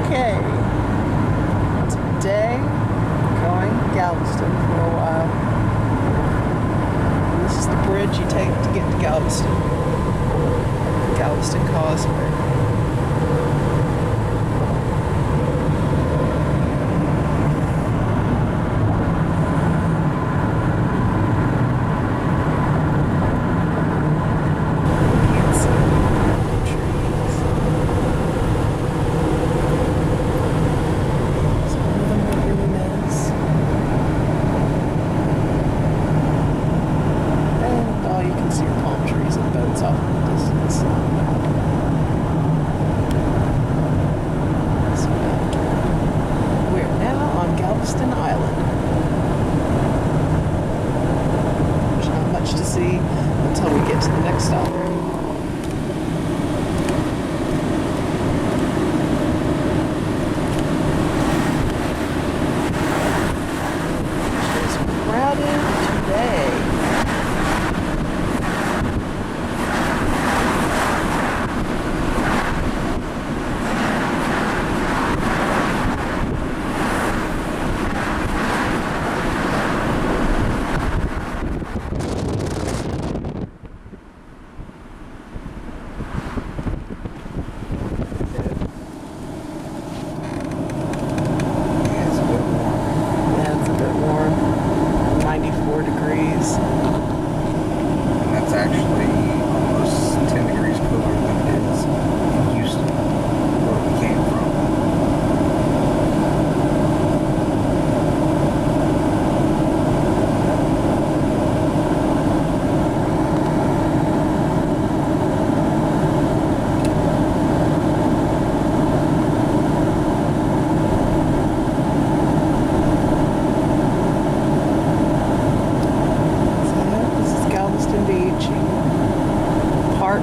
Okay, today going to Galveston for a while. And this is the bridge you take to get to Galveston. Galveston Causeway. Until we get to the next stop. It's crowded today.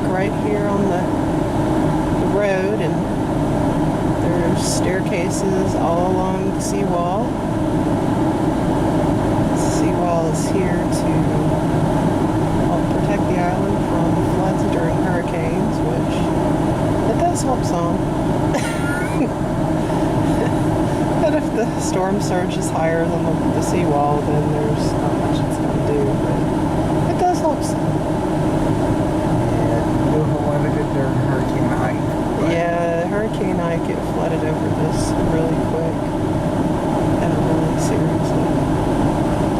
Right here on the road, and there's staircases all along the seawall. The seawall is here to help protect the island from floods during hurricanes, which it does help some. But if the storm surge is higher than the seawall, then there's not much it's going to do, but it does help some. During Hurricane Ike. Yeah, Hurricane Ike, it flooded over this really quick and really seriously.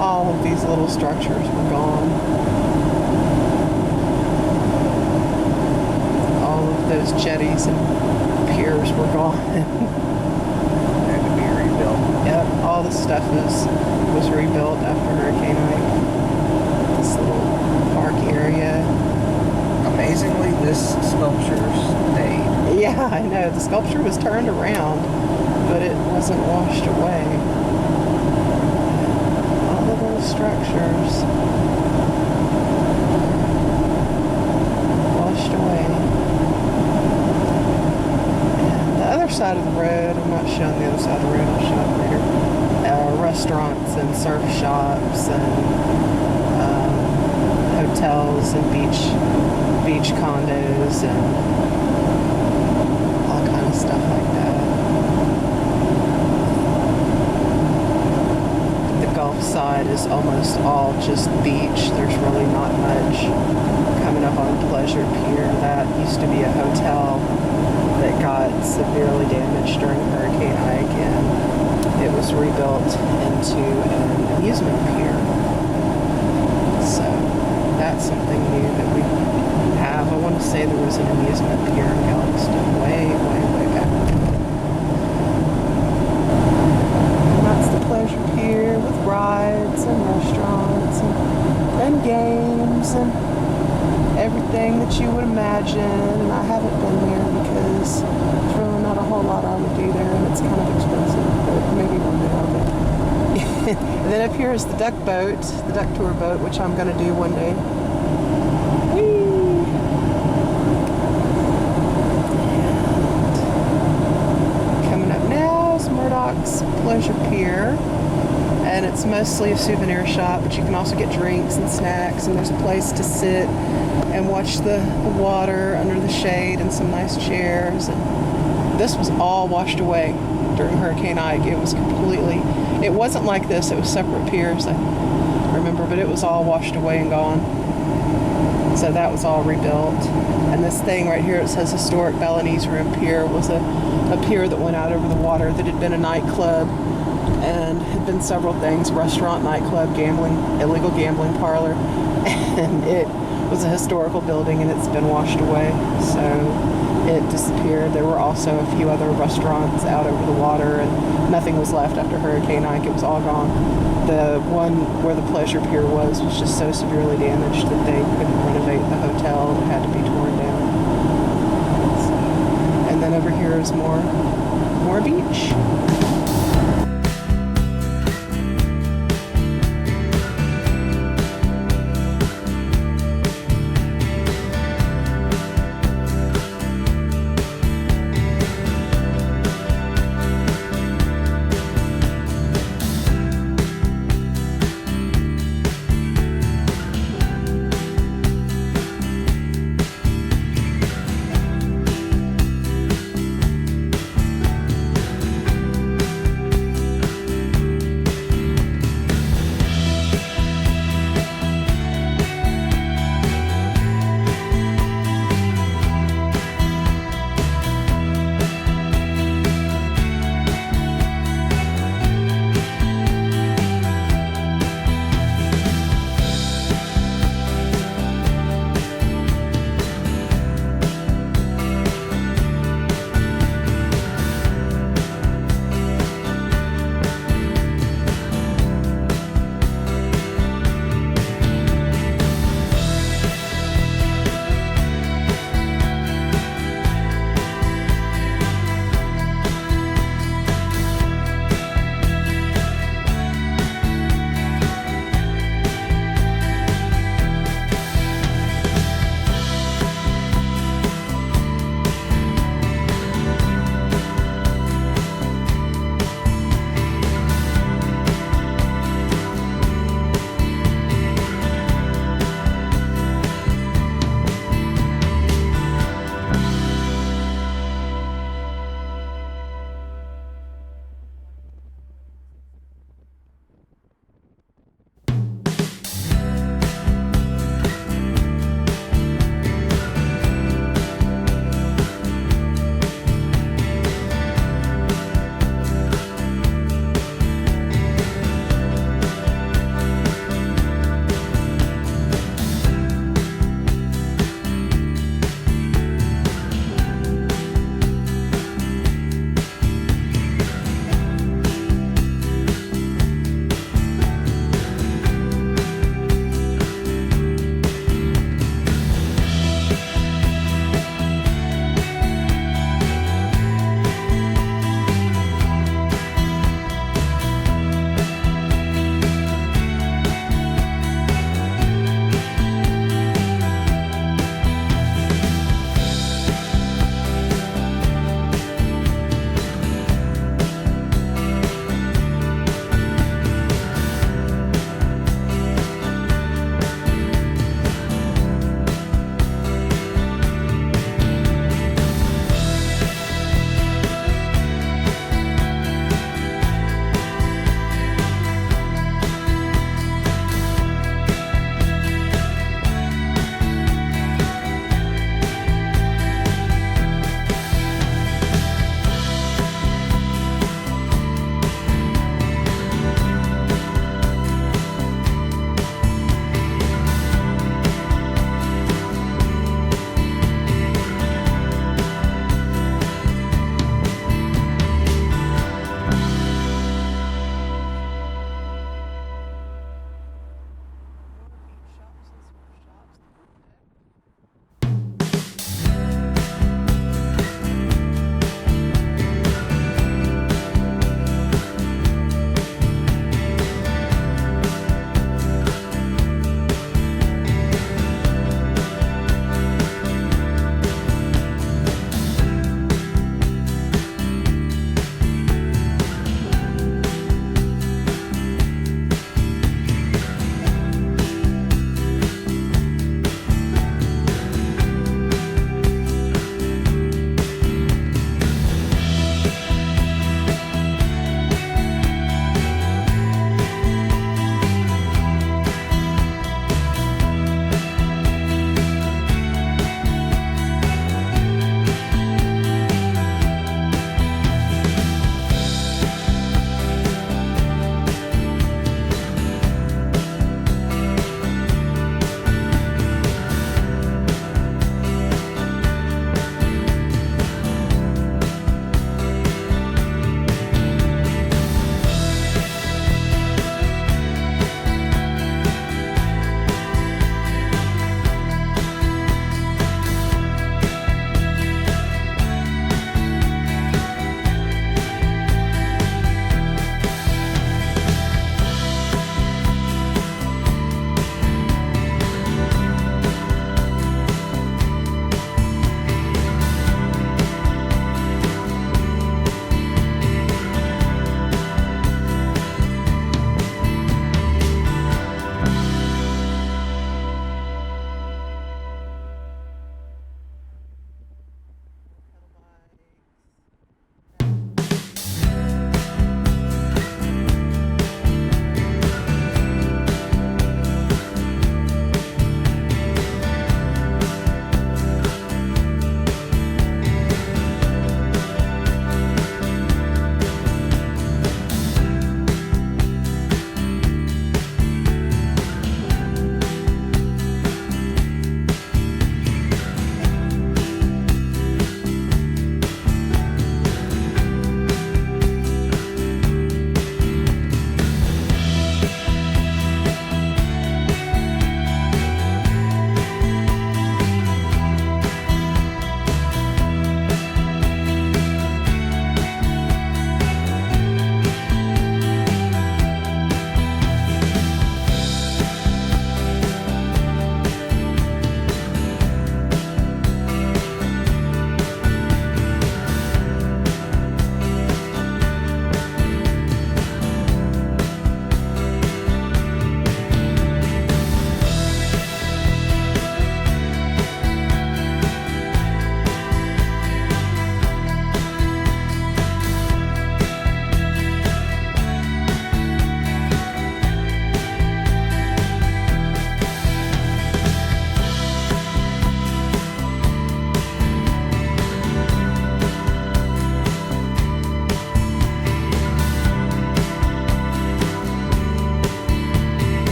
All of these little structures were gone. All of those jetties and piers were gone. Had to be rebuilt. Yep, all the stuff was rebuilt after Hurricane Ike. This little park area. Amazingly, this sculpture stayed. Yeah, I know. The sculpture was turned around, but it wasn't washed away. All the little structures washed away. And the other side of the road, I'm not showing the other side of the road, I'll show it later. Restaurants and surf shops and hotels and beach condos and all kind of stuff like that. The Gulf side is almost all just beach. There's really not much. Coming up on Pleasure Pier, that used to be a hotel that got severely damaged during Hurricane Ike, and it was rebuilt into an amusement pier. So that's something new that we have. I want to say there was an amusement pier in Galveston way back. And that's the Pleasure Pier with rides and restaurants and games and everything that you would imagine. And I haven't been there because there's really not a whole lot I would do there, and it's kind of expensive, but maybe one day I'll go. And then up here is the duck boat, the duck tour boat, which I'm going to do one day. Pleasure Pier, and it's mostly a souvenir shop, but you can also get drinks and snacks, and there's a place to sit and watch the water under the shade and some nice chairs, and this was all washed away during Hurricane Ike. It was completely, it wasn't like this. It was separate piers, I remember, but it was all washed away and gone. So that was all rebuilt. And this thing right here, it says Historic Balinese Room Pier, was a pier that went out over the water that had been a nightclub and had been several things, restaurant, nightclub, gambling, illegal gambling parlor. And it was a historical building and it's been washed away. So it disappeared. There were also a few other restaurants out over the water and nothing was left after Hurricane Ike. It was all gone. The one where the Pleasure Pier was just so severely damaged that they couldn't renovate the hotel. It had to be torn down. So, and then over here is more beach.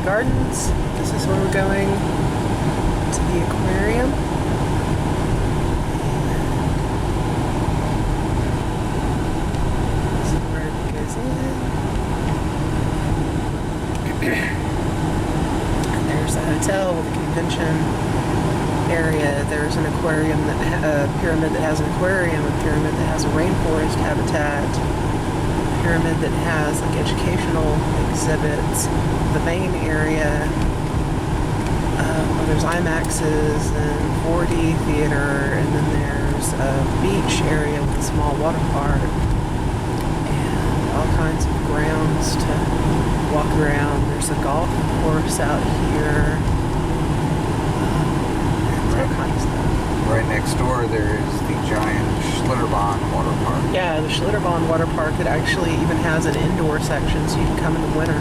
Gardens. This is where we're going to the aquarium. This is where it goes in. And there's a hotel with a convention area. There's an aquarium a pyramid that has an aquarium, a pyramid that has a rainforest habitat, a pyramid that has like educational exhibits. The main area where there's IMAXs and 4D theater, and then there's a beach area with a small water park and all kinds of grounds to walk around. There's a golf course out here. All kinds of stuff. Right next door there is the giant Schlitterbahn water park. Yeah, the Schlitterbahn water park that actually even has an indoor section, so you can come in the winter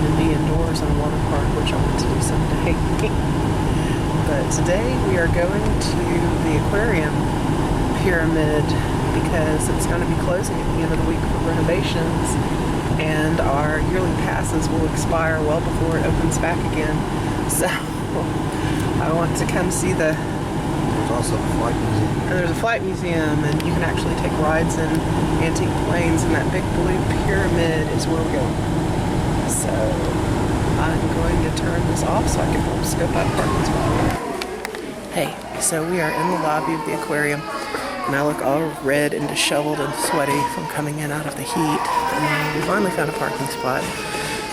and be indoors in a water park, which I want to do someday. But today we are going to the aquarium pyramid because it's going to be closing at the end of the week for renovations, and our yearly passes will expire well before it opens back again. So I want to come see the... There's also the flight museum. And there's a flight museum, and you can actually take rides in antique planes, and that big blue pyramid is where we're going. So I'm going to turn this off so I can help scope out parking spot. Hey, so we are in the lobby of the aquarium, and I look all red and disheveled and sweaty from coming in out of the heat. And we finally found a parking spot.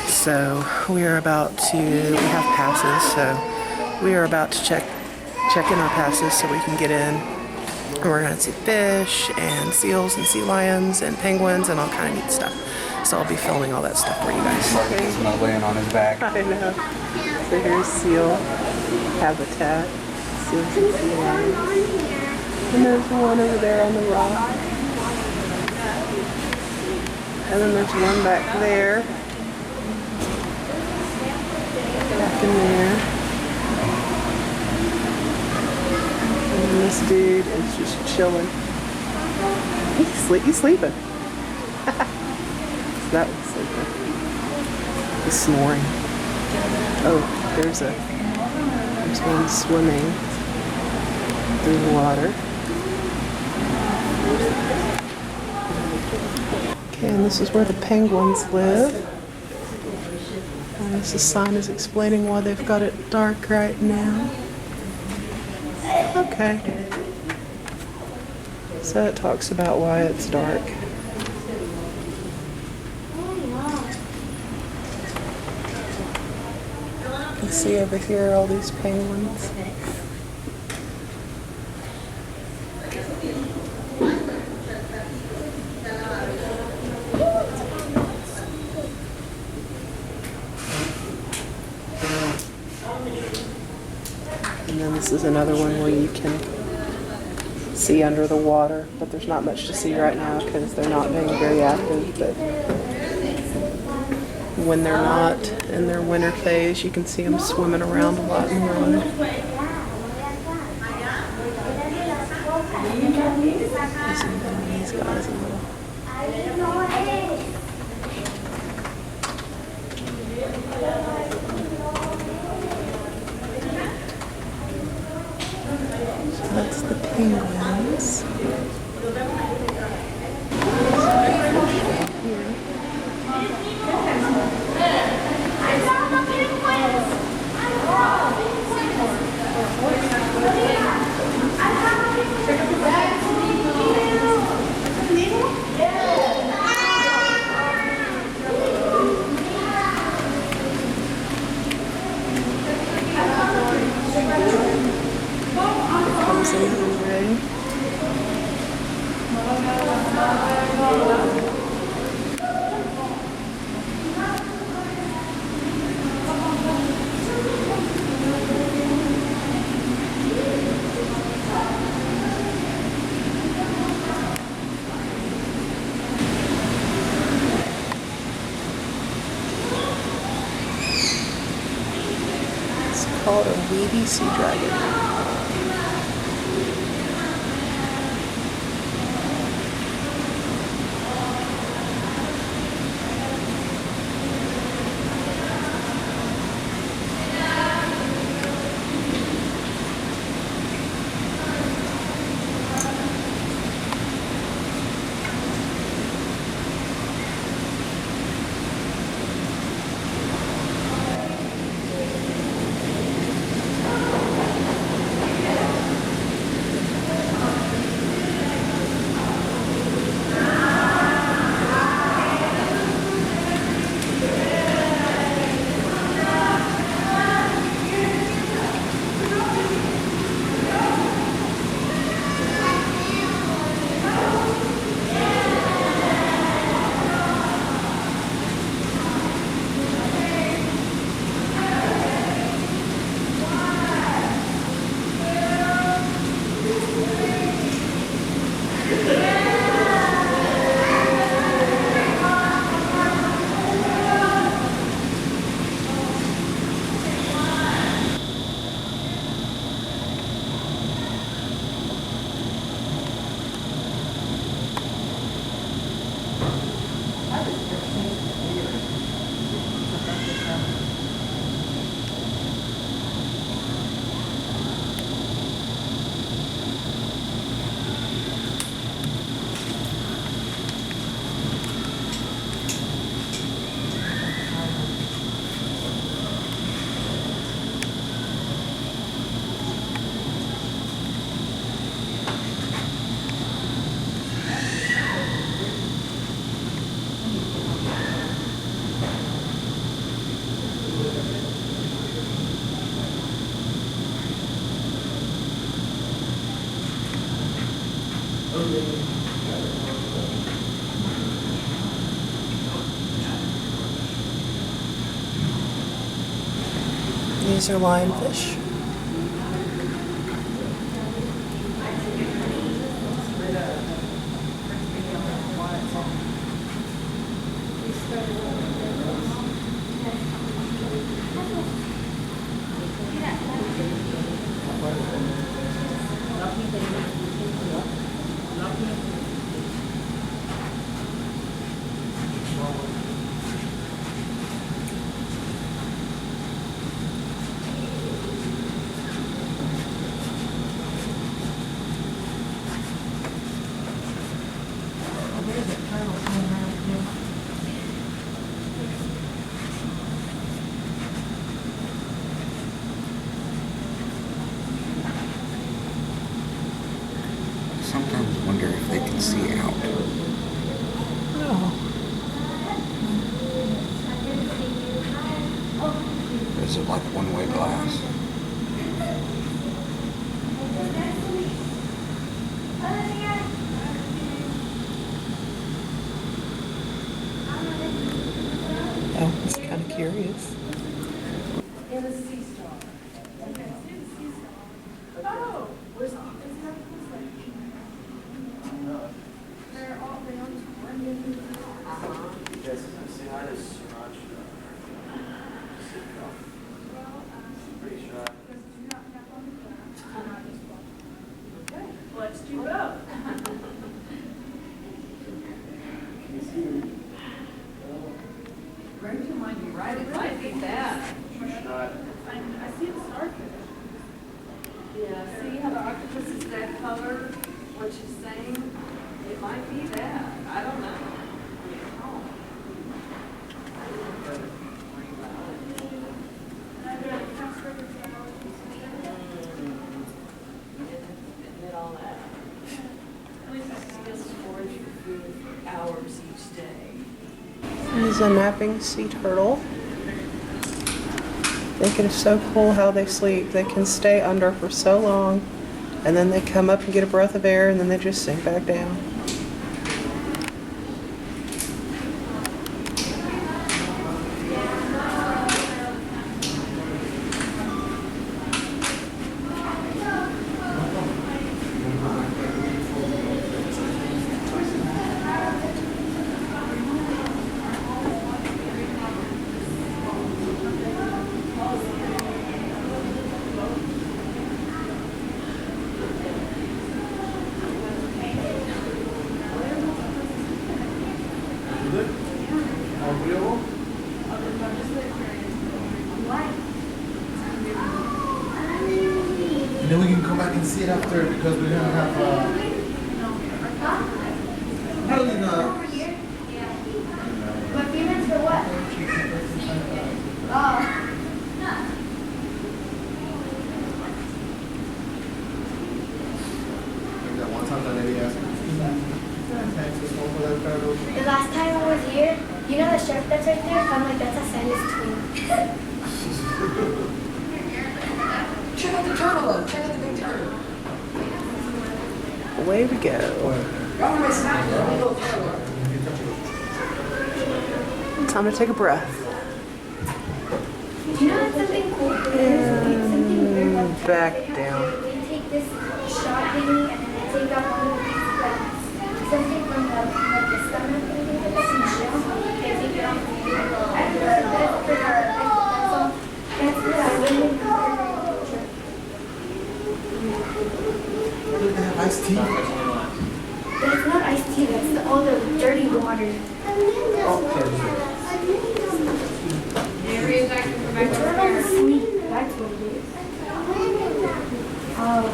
So we are about to, we have passes, so we are about to check in our passes so we can get in. And we're going to see fish and seals and sea lions and penguins and all kind of neat stuff. So I'll be filming all that stuff for you guys. He's not laying on his back. I know. So here's seal habitat, seals and sea lions. And there's one over there on the rock. And then there's one back there. Back in there. And this dude is just chilling. He's sleeping. That one's sleeping. He's snoring. Oh, there's one swimming through the water. Okay, and this is where the penguins live. And this sign is explaining why they've got it dark right now. Okay. So it talks about why it's dark. You can see over here all these penguins. And then this is another one where you can see under the water, but there's not much to see right now because they're not being very active. But when they're not in their winter phase, you can see them swimming around a lot in the water. These guys a little. So that's the penguins. It's called a weedy sea dragon. These are lionfish. Sometimes wonder if they can see out. Oh. Is it like one-way glass? Oh, it's kind of curious. Let's do both. Rachel might be right. It might be that. I see the starfish. Yeah, see how the octopus is that color? What she's saying? It might be that. I don't know. Hours each day. This is a napping sea turtle. I think it is so cool how they sleep. They can stay under for so long, and then they come up and get a breath of air, and then they just sink back down. And then we can come back and see it after because we're gonna have probably not. But payments for what? Oh. That one time that lady asked me. The last time I was here, you know the shark that's right there? I'm like, that's a Sandy's twin. Check out the turtle though. Check out the big turtle. Away we go. Time to take a breath. You know what's something cool? Something weird about Back they down. They take this shot thingy and then they take out one of these, like, something from the stomach and they put this in gel. They take it off and they go. That's for the that's what I really Look, they have iced tea. That's not iced tea, that's all the dirty water. The turtle is sweet, that's what it is. Oh.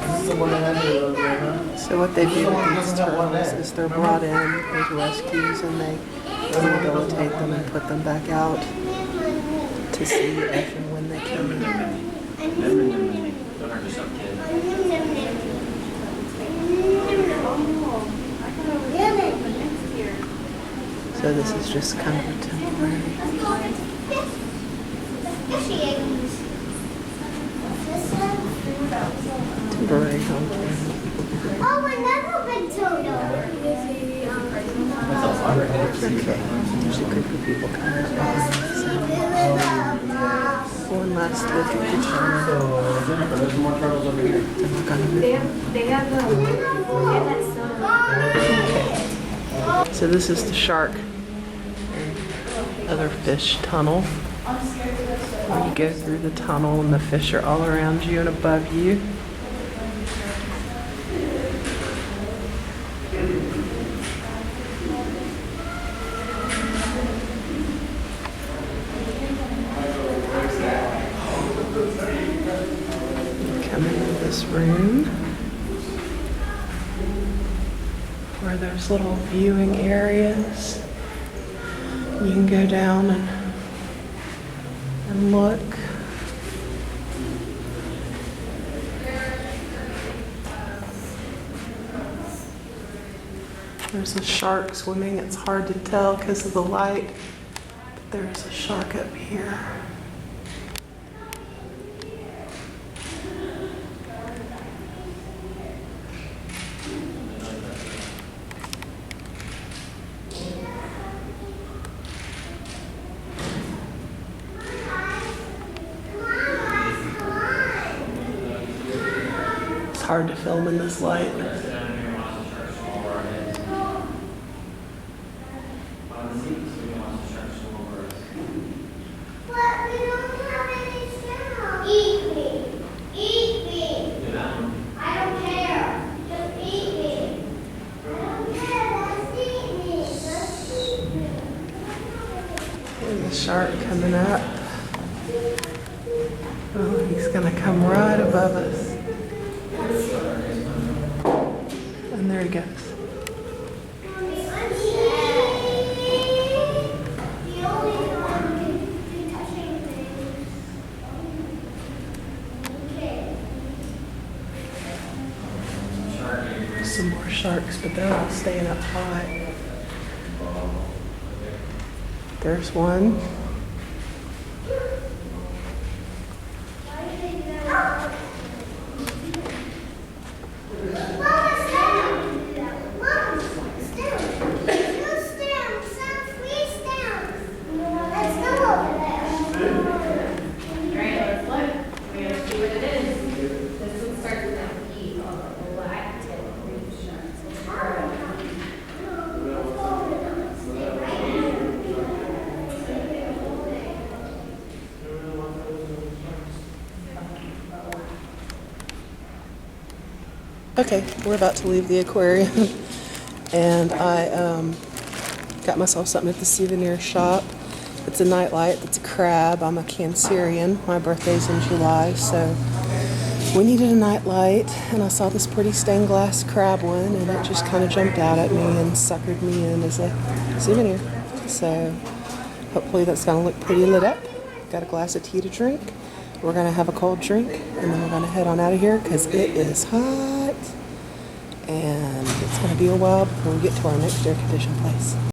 This is the one that had the huh? So what they do with these turtles is they're brought in as rescues, and they rehabilitate them and put them back out to sea if and when they can. So this is just kind of a temporary. Temporary home. Oh, another big turtle. Okay, there's a group of people coming by. One last look at the tunnel. There's more turtles over here. Then we're gonna move on. So this is the shark and other fish tunnel. Where you go through the tunnel and the fish are all around you and above you. Come into this room where there's little viewing areas. You can go down and look. There's a shark swimming. It's hard to tell because of the light, but there's a shark up here. It's hard to film in this light. There's a shark coming up. Oh, he's gonna come right above us. And there he goes. Some more sharks, but they're all staying up high. There's one. Okay, we're about to leave the aquarium, and I got myself something at the souvenir shop. It's a nightlight. It's a crab. I'm a Cancerian. My birthday's in July, so we needed a nightlight, and I saw this pretty stained glass crab one, and it just kind of jumped out at me and suckered me in as a souvenir. So hopefully that's going to look pretty lit up. Got a glass of tea to drink. We're going to have a cold drink, and then we're going to head on out of here because it is hot, and it's going to be a while before we get to our next air conditioned place.